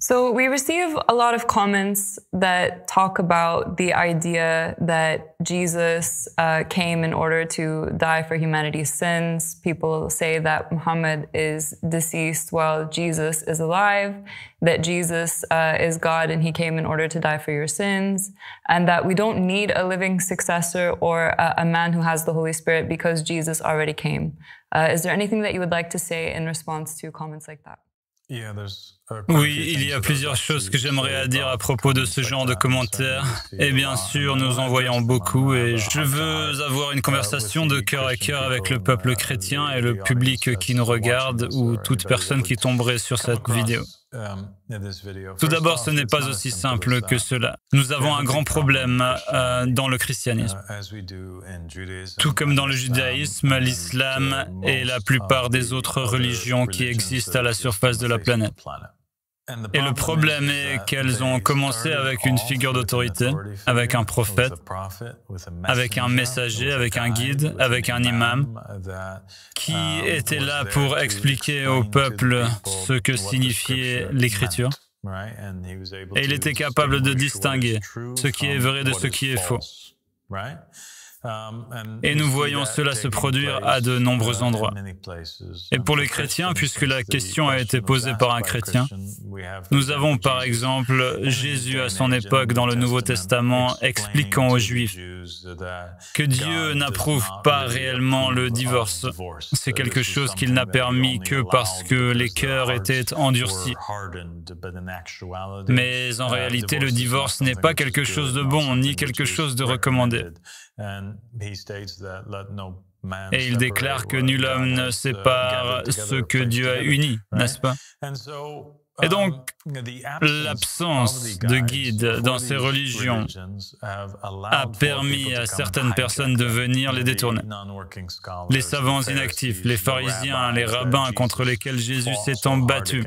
So we receive a lot of comments that talk about the idea that Jesus came in order to die for humanity's sins. People say that Muhammad is deceased while Jesus is alive, that Jesus is God and he came in order to die for your sins, and that we don't need a living successor or a man who has the Holy Spirit because Jesus already came. Is there anything that you would like to say in response to comments like that? Oui, il y a plusieurs choses que j'aimerais dire à propos de ce genre de commentaires. Et bien sûr, nous en voyons beaucoup et je veux avoir une conversation de cœur à cœur avec le peuple chrétien et le public qui nous regarde ou toute personne qui tomberait sur cette vidéo. Tout d'abord, ce n'est pas aussi simple que cela. Nous avons un grand problème dans le christianisme. Tout comme dans le judaïsme, l'islam et la plupart des autres religions qui existent à la surface de la planète. Et le problème est qu'elles ont commencé avec une figure d'autorité, avec un prophète, avec un messager, avec un guide, avec un imam, qui était là pour expliquer au peuple ce que signifiait l'écriture. Et il était capable de distinguer ce qui est vrai de ce qui est faux. Et nous voyons cela se produire à de nombreux endroits. Et pour les chrétiens, puisque la question a été posée par un chrétien, nous avons par exemple Jésus à son époque dans le Nouveau Testament expliquant aux Juifs que Dieu n'approuve pas réellement le divorce. C'est quelque chose qu'il n'a permis que parce que les cœurs étaient endurcis. Mais en réalité, le divorce n'est pas quelque chose de bon, ni quelque chose de recommandé. Et il déclare que nul homme ne sépare ce que Dieu a uni, n'est-ce pas? Et donc, l'absence de guide dans ces religions a permis à certaines personnes de venir les détourner. Les savants inactifs, les pharisiens, les rabbins contre lesquels Jésus s'est battu.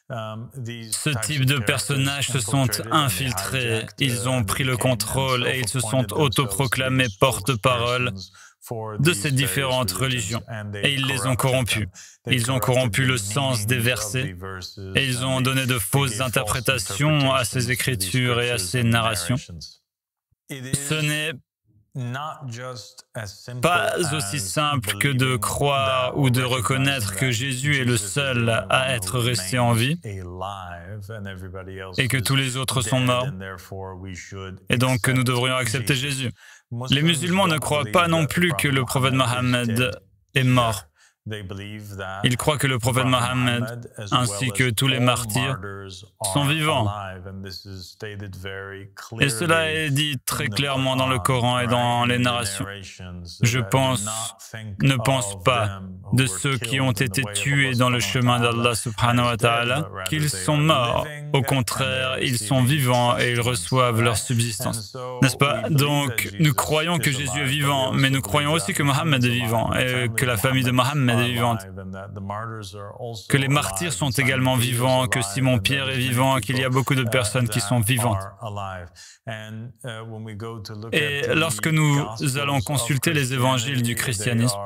Ce type de personnages se sont infiltrés, ils ont pris le contrôle et ils se sont autoproclamés porte-parole de ces différentes religions. Et ils les ont corrompus. Ils ont corrompu le sens des versets et ils ont donné de fausses interprétations à ces écritures et à ces narrations. Ce n'est pas aussi simple que de croire ou de reconnaître que Jésus est le seul à être resté en vie et que tous les autres sont morts, et donc que nous devrions accepter Jésus. Les musulmans ne croient pas non plus que le prophète Mohammed est mort. Ils croient que le prophète Mohammed, ainsi que tous les martyrs, sont vivants. Et cela est dit très clairement dans le Coran et dans les narrations. Je ne pense pas de ceux qui ont été tués dans le chemin d'Allah subhanahu wa ta'ala qu'ils sont morts. Au contraire, ils sont vivants et ils reçoivent leur subsistance. N'est-ce pas? Donc, nous croyons que Jésus est vivant, mais nous croyons aussi que Mohammed est vivant et que la famille de Mohammed est vivante. Que les martyrs sont également vivants, que Simon-Pierre est vivant, qu'il y a beaucoup de personnes qui sont vivantes. Et lorsque nous allons consulter les évangiles du christianisme,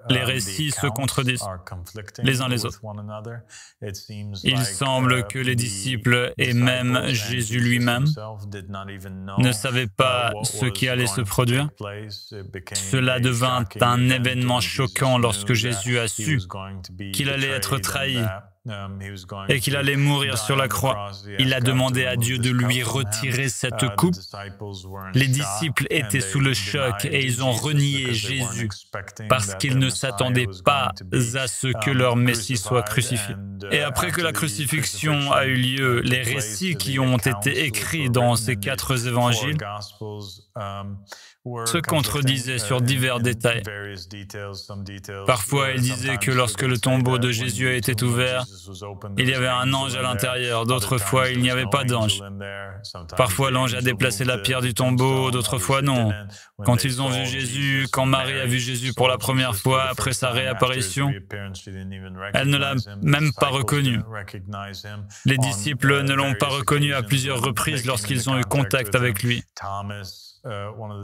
les récits se contredisent les uns les autres. Il semble que les disciples et même Jésus lui-même ne savaient pas ce qui allait se produire. Cela devint un événement choquant lorsque Jésus a su qu'il allait être trahi et qu'il allait mourir sur la croix. Il a demandé à Dieu de lui retirer cette coupe. Les disciples étaient sous le choc et ils ont renié Jésus parce qu'ils ne s'attendaient pas à ce que leur Messie soit crucifié. Et après que la crucifixion a eu lieu, les récits qui ont été écrits dans ces 4 évangiles se contredisaient sur divers détails. Parfois, il disait que lorsque le tombeau de Jésus a été ouvert, il y avait un ange à l'intérieur. D'autres fois, il n'y avait pas d'ange. Parfois, l'ange a déplacé la pierre du tombeau, d'autres fois non. Quand ils ont vu Jésus, quand Marie a vu Jésus pour la première fois après sa réapparition, elle ne l'a même pas reconnu. Les disciples ne l'ont pas reconnu à plusieurs reprises lorsqu'ils ont eu contact avec lui.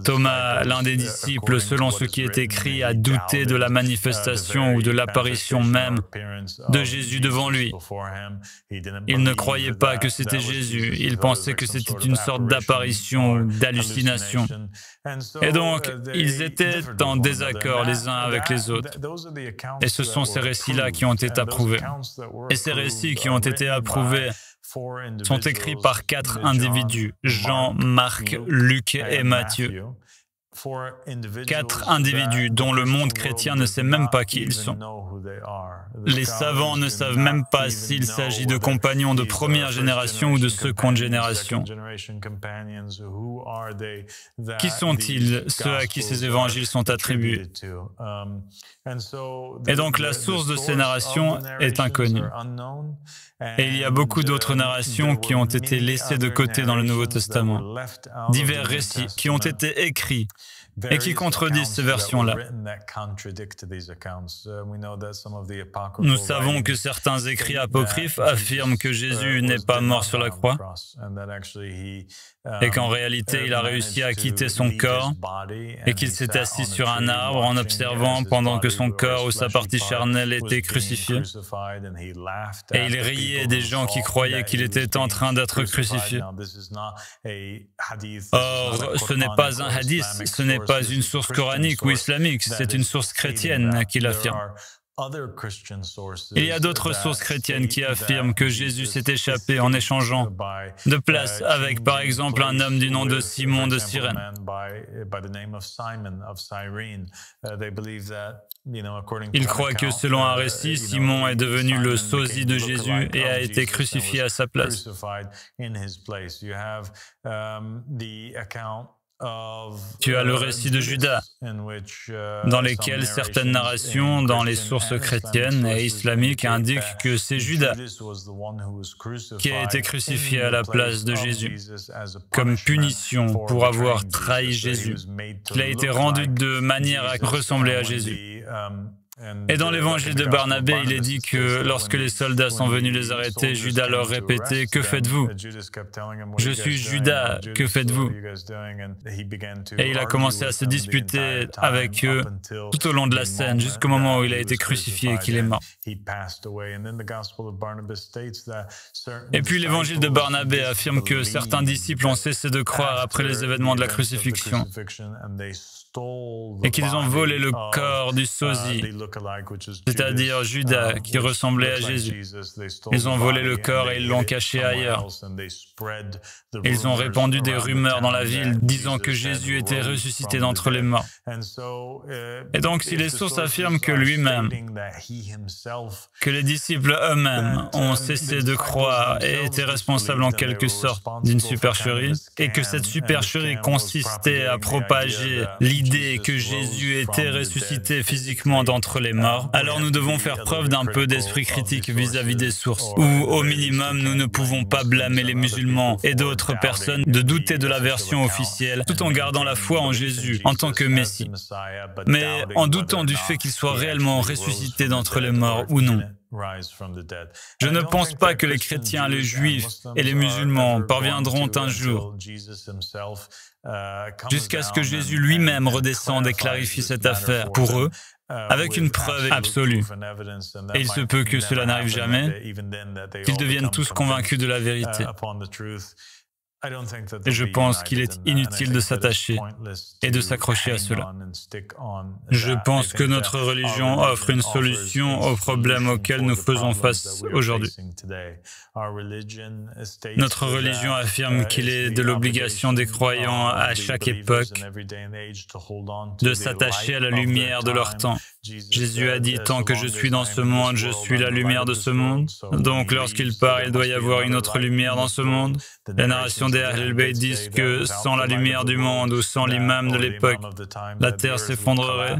Thomas, l'un des disciples, selon ce qui est écrit, a douté de la manifestation ou de l'apparition même de Jésus devant devant lui. Ils ne croyaient pas que c'était Jésus. Ils pensaient que c'était une sorte d'apparition ou d'hallucination. Et donc, ils étaient en désaccord les uns avec les autres. Et ce sont ces récits-là qui ont été approuvés. Et ces récits qui ont été approuvés sont écrits par 4 individus, Jean, Marc, Luc et Matthieu. 4 individus dont le monde chrétien ne sait même pas qui ils sont. Les savants ne savent même pas s'il s'agit de compagnons de première génération ou de seconde génération. Qui sont-ils, ceux à qui ces évangiles sont attribués? Et donc la source de ces narrations est inconnue. Et il y a beaucoup d'autres narrations qui ont été laissées de côté dans le Nouveau Testament. Divers récits qui ont été écrits et qui contredisent ces versions-là. Nous savons que certains écrits apocryphes affirment que Jésus n'est pas mort sur la croix et qu'en réalité, il a réussi à quitter son corps et qu'il s'est assis sur un arbre en observant pendant que son corps ou sa partie charnelle était crucifié. Et il riait des gens qui croyaient qu'il était en train d'être crucifié. Or, ce n'est pas un hadith, ce n'est pas une source coranique ou islamique, c'est une source chrétienne qui l'affirme. Il y a d'autres sources chrétiennes qui affirment que Jésus s'est échappé en échangeant de place avec, par exemple, un homme du nom de Simon de Cyrène. Ils croient que, selon un récit, Simon est devenu le sosie de Jésus et a été crucifié à sa place. Tu as le récit de Judas, dans lesquels certaines narrations dans les sources chrétiennes et islamiques indiquent que c'est Judas qui a été crucifié à la place de Jésus, comme punition pour avoir trahi Jésus. Il a été rendu de manière à ressembler à Jésus. Et dans l'évangile de Barnabé, il est dit que lorsque les soldats sont venus les arrêter, Judas leur répétait « Que faites-vous ? Je suis Judas, que faites-vous » Et il a commencé à se disputer avec eux tout au long de la scène, jusqu'au moment où il a été crucifié et qu'il est mort. Et puis l'évangile de Barnabé affirme que certains disciples ont cessé de croire après les événements de la crucifixion et qu'ils ont volé le corps du sosie, c'est-à-dire Judas, qui ressemblait à Jésus. Ils ont volé le corps et ils l'ont caché ailleurs. Ils ont répandu des rumeurs dans la ville disant que Jésus était ressuscité d'entre les morts. Et donc, si les sources affirment que lui-même, que les disciples eux-mêmes ont cessé de croire et étaient responsables en quelque sorte d'une supercherie, et que cette supercherie consistait à propager l'idée que Jésus était ressuscité physiquement d'entre les morts, alors nous devons faire preuve d'un peu d'esprit critique vis-à-vis des sources, ou au minimum nous ne pouvons pas blâmer les musulmans et d'autres personnes de douter de la version officielle tout en gardant la foi en Jésus en tant que Messie, mais en doutant du fait qu'il soit réellement ressuscité d'entre les morts ou non. Je ne pense pas que les chrétiens, les juifs et les musulmans parviendront un jour jusqu'à ce que Jésus lui-même redescende et clarifie cette affaire pour eux avec une preuve absolue. Et il se peut que cela n'arrive jamais, qu'ils deviennent tous convaincus de la vérité. Et je pense qu'il est inutile de s'attacher et de s'accrocher à cela. Je pense que notre religion offre une solution aux problèmes auxquels nous faisons face aujourd'hui. Notre religion affirme qu'il est de l'obligation des croyants à chaque époque de s'attacher à la lumière de leur temps. Jésus a dit « Tant que je suis dans ce monde, je suis la lumière de ce monde ». Donc lorsqu'il part, il doit y avoir une autre lumière dans ce monde. Les narrations des Ahl al-Bayt disent que sans la lumière du monde ou sans l'imam de l'époque, la terre s'effondrerait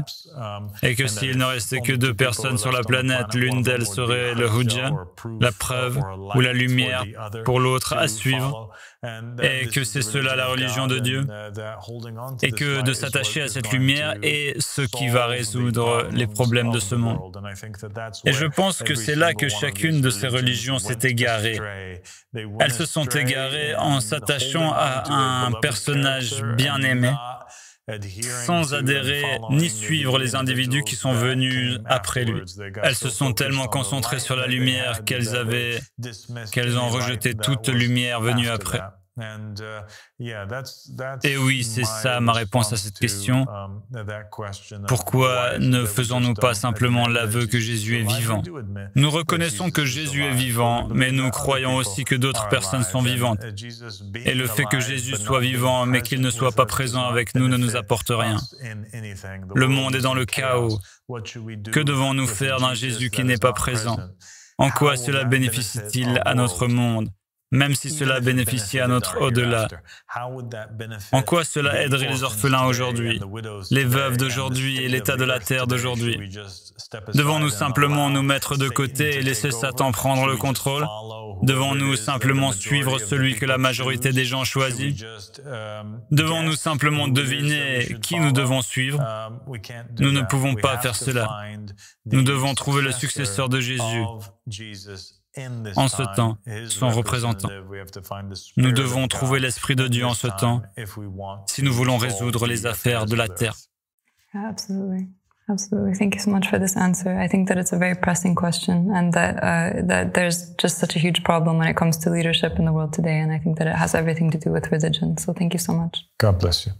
et que s'il ne restait que 2 personnes sur la planète, l'une d'elles serait le Hujja, la preuve ou la lumière pour l'autre à suivre, et que c'est cela la religion de Dieu, et que de s'attacher à cette lumière est ce qui va résoudre les problèmes de ce monde. Et je pense que c'est là que chacune de ces religions s'est égarée. Elles se sont égarées en s'attachant à un personnage bien-aimé sans adhérer ni suivre les individus qui sont venus après lui. Elles se sont tellement concentrées sur la lumière qu'elles ont rejeté toute lumière venue après. Et oui, c'est ça ma réponse à cette question. Pourquoi ne faisons-nous pas simplement l'aveu que Jésus est vivant? Nous reconnaissons que Jésus est vivant, mais nous croyons aussi que d'autres personnes sont vivantes. Et le fait que Jésus soit vivant, mais qu'il ne soit pas présent avec nous, ne nous apporte rien. Le monde est dans le chaos. Que devons-nous faire d'un Jésus qui n'est pas présent? En quoi cela bénéficie-t-il à notre monde? Même si cela bénéficie à notre au-delà. En quoi cela aiderait les orphelins aujourd'hui, les veuves d'aujourd'hui et l'état de la terre d'aujourd'hui? Devons-nous simplement nous mettre de côté et laisser Satan prendre le contrôle? Devons-nous simplement suivre celui que la majorité des gens choisit? Devons-nous simplement deviner qui nous devons suivre? Nous ne pouvons pas faire cela. Nous devons trouver le successeur de Jésus en ce temps, son représentant. Nous devons trouver l'Esprit de Dieu en ce temps si nous voulons résoudre les affaires de la terre. Absolutely. Absolutely. Thank you so much for this answer. I think that it's a very pressing question and that there's just such a huge problem when it comes to leadership in the world today, and I think that it has everything to do with religion. So thank you so much. God bless you.